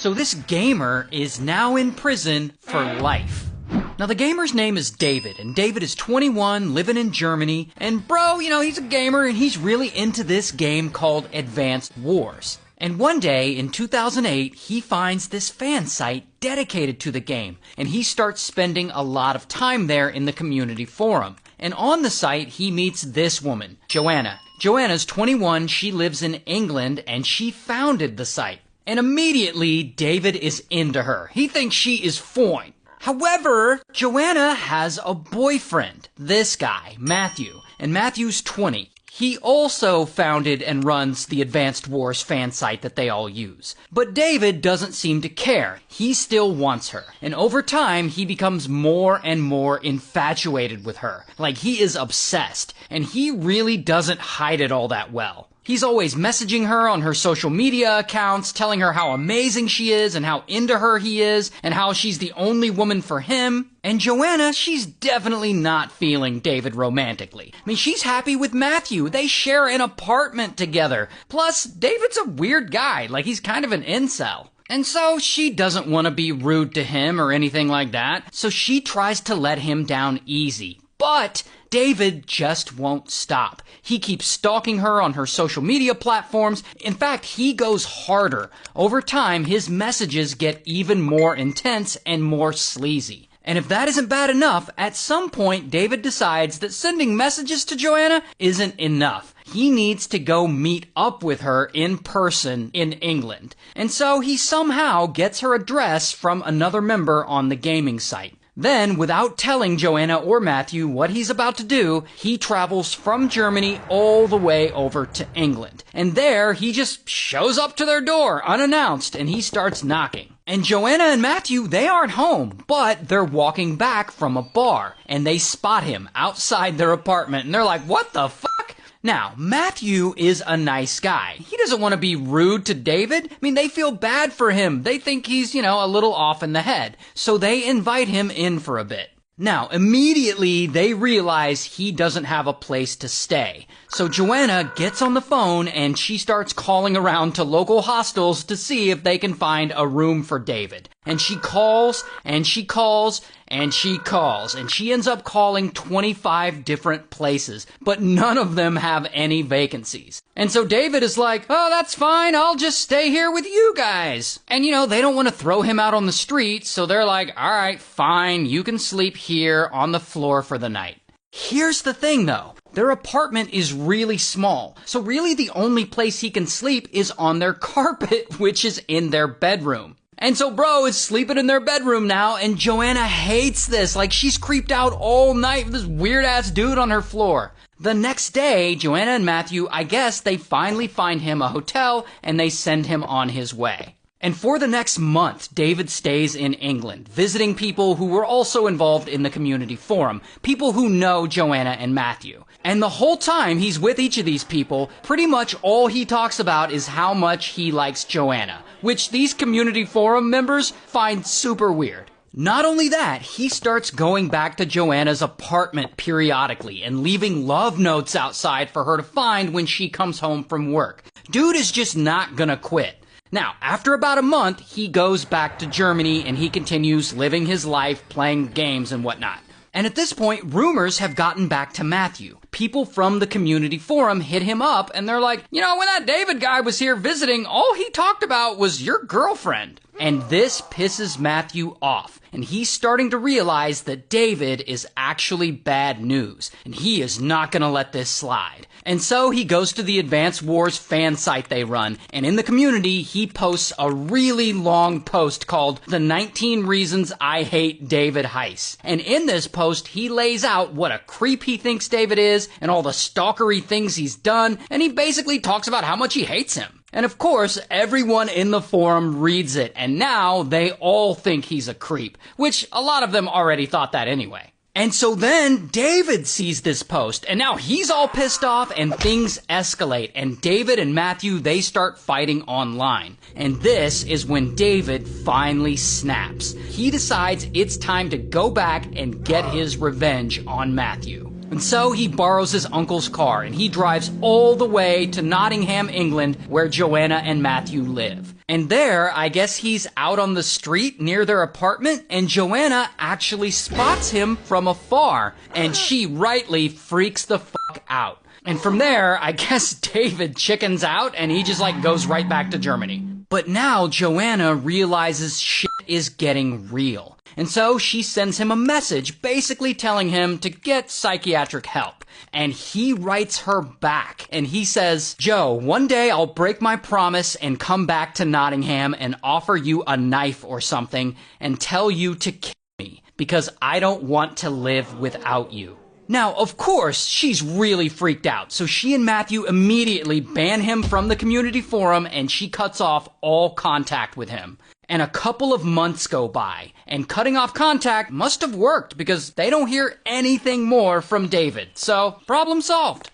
So this gamer is now in prison for life. Now the gamer's name is David, and David is 21, living in Germany, and bro, he's a gamer and he's really into this game called Advanced Wars. And one day in 2008, he finds this fan site dedicated to the game, and he starts spending a lot of time there in the community forum. And on the site, he meets this woman, Joanna. Joanna's 21, she lives in England, and she founded the site. And immediately, David is into her. He thinks she is fine. However, Joanna has a boyfriend, this guy, Matthew, and Matthew's 20. He also founded and runs the Advanced Wars fan site that they all use. But David doesn't seem to care. He still wants her. And over time, he becomes more and more infatuated with her. Like, he is obsessed. And he really doesn't hide it all that well. He's always messaging her on her social media accounts, telling her how amazing she is and how into her he is and how she's the only woman for him. And Joanna, she's definitely not feeling David romantically. I mean, she's happy with Matthew. They share an apartment together. Plus, David's a weird guy. Like, he's kind of an incel. And so she doesn't want to be rude to him or anything like that. So she tries to let him down easy. But David just won't stop. He keeps stalking her on her social media platforms. In fact, he goes harder. Over time, his messages get even more intense and more sleazy. And if that isn't bad enough, at some point, David decides that sending messages to Joanna isn't enough. He needs to go meet up with her in person in England. And so he somehow gets her address from another member on the gaming site. Then, without telling Joanna or Matthew what he's about to do, he travels from Germany all the way over to England. And there, he just shows up to their door, unannounced, and he starts knocking. And Joanna and Matthew, they aren't home, but they're walking back from a bar, and they spot him outside their apartment, and they're like, what the fuck? Now, Matthew is a nice guy. He doesn't want to be rude to David. I mean, they feel bad for him. They think he's, a little off in the head. So they invite him in for a bit. Now, immediately, they realize he doesn't have a place to stay. So Joanna gets on the phone and she starts calling around to local hostels to see if they can find a room for David. And she calls, and she calls, and she calls. And she ends up calling 25 different places, but none of them have any vacancies. And so David is like, oh, that's fine, I'll just stay here with you guys. And they don't want to throw him out on the street, so they're like, all right, fine, you can sleep here on the floor for the night. Here's the thing, though. Their apartment is really small, so really the only place he can sleep is on their carpet, which is in their bedroom. And so bro is sleeping in their bedroom now, and Joanna hates this. Like, she's creeped out all night with this weird-ass dude on her floor. The next day, Joanna and Matthew, I guess they finally find him a hotel, and they send him on his way. And for the next month, David stays in England, visiting people who were also involved in the community forum, people who know Joanna and Matthew. And the whole time he's with each of these people, pretty much all he talks about is how much he likes Joanna, which these community forum members find super weird. Not only that, he starts going back to Joanna's apartment periodically and leaving love notes outside for her to find when she comes home from work. Dude is just not gonna quit. Now, after about a month, he goes back to Germany and he continues living his life, playing games and whatnot. And at this point, rumors have gotten back to Matthew. People from the community forum hit him up and they're like, when that David guy was here visiting, all he talked about was your girlfriend. And this pisses Matthew off. And he's starting to realize that David is actually bad news. And he is not going to let this slide. And so he goes to the Advanced Wars fan site they run. And in the community, he posts a really long post called The 19 Reasons I Hate David Heiss. And in this post, he lays out what a creep he thinks David is and all the stalkery things he's done. And he basically talks about how much he hates him. And of course, everyone in the forum reads it, and now they all think he's a creep, which a lot of them already thought that anyway. And so then David sees this post, and now he's all pissed off, and things escalate, and David and Matthew, they start fighting online. And this is when David finally snaps. He decides it's time to go back and get his revenge on Matthew. And so he borrows his uncle's car and he drives all the way to Nottingham, England, where Joanna and Matthew live. And there, I guess he's out on the street near their apartment, and Joanna actually spots him from afar, and she rightly freaks the fuck out. And from there, I guess David chickens out and he just goes right back to Germany. But now Joanna realizes shit is getting real. And so she sends him a message basically telling him to get psychiatric help. And he writes her back and he says, "Joe, one day I'll break my promise and come back to Nottingham and offer you a knife or something and tell you to kill me because I don't want to live without you." Now, of course, she's really freaked out, so she and Matthew immediately ban him from the community forum and she cuts off all contact with him. And a couple of months go by, and cutting off contact must have worked because they don't hear anything more from David. So, problem solved.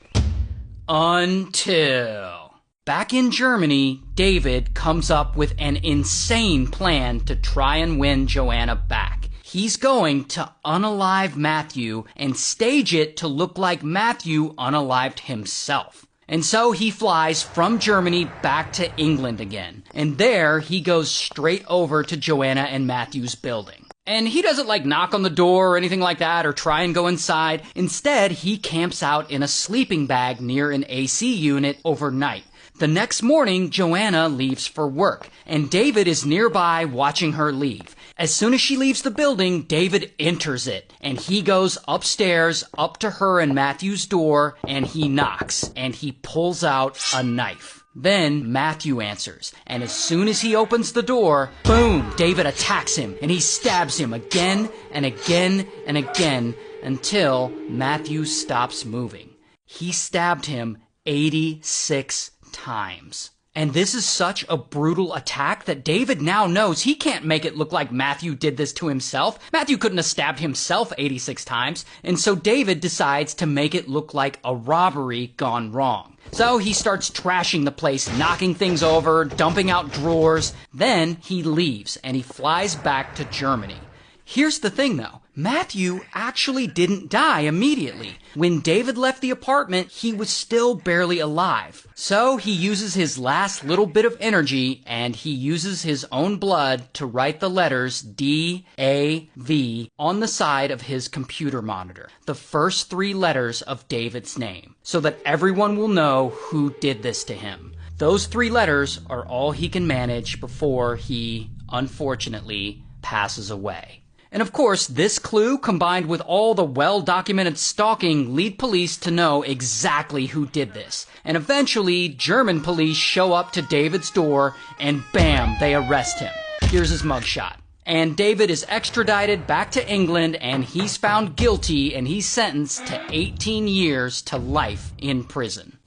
Until back in Germany, David comes up with an insane plan to try and win Joanna back. He's going to unalive Matthew and stage it to look like Matthew unalived himself. And so he flies from Germany back to England again. And there he goes straight over to Joanna and Matthew's building. And he doesn't knock on the door or anything like that or try and go inside. Instead, he camps out in a sleeping bag near an AC unit overnight. The next morning, Joanna leaves for work, and David is nearby watching her leave. As soon as she leaves the building, David enters it, and he goes upstairs up to her and Matthew's door, and he knocks, and he pulls out a knife. Then Matthew answers, and as soon as he opens the door, boom, David attacks him, and he stabs him again and again and again until Matthew stops moving. He stabbed him 86 times. And this is such a brutal attack that David now knows he can't make it look like Matthew did this to himself. Matthew couldn't have stabbed himself 86 times. And so David decides to make it look like a robbery gone wrong. So he starts trashing the place, knocking things over, dumping out drawers. Then he leaves and he flies back to Germany. Here's the thing though. Matthew actually didn't die immediately. When David left the apartment, he was still barely alive. So he uses his last little bit of energy and he uses his own blood to write the letters D-A-V on the side of his computer monitor. The first 3 letters of David's name, so that everyone will know who did this to him. Those 3 letters are all he can manage before he, unfortunately, passes away. And of course, this clue, combined with all the well-documented stalking, lead police to know exactly who did this. And eventually, German police show up to David's door, and bam, they arrest him. Here's his mugshot. And David is extradited back to England, and he's found guilty, and he's sentenced to 18 years to life in prison.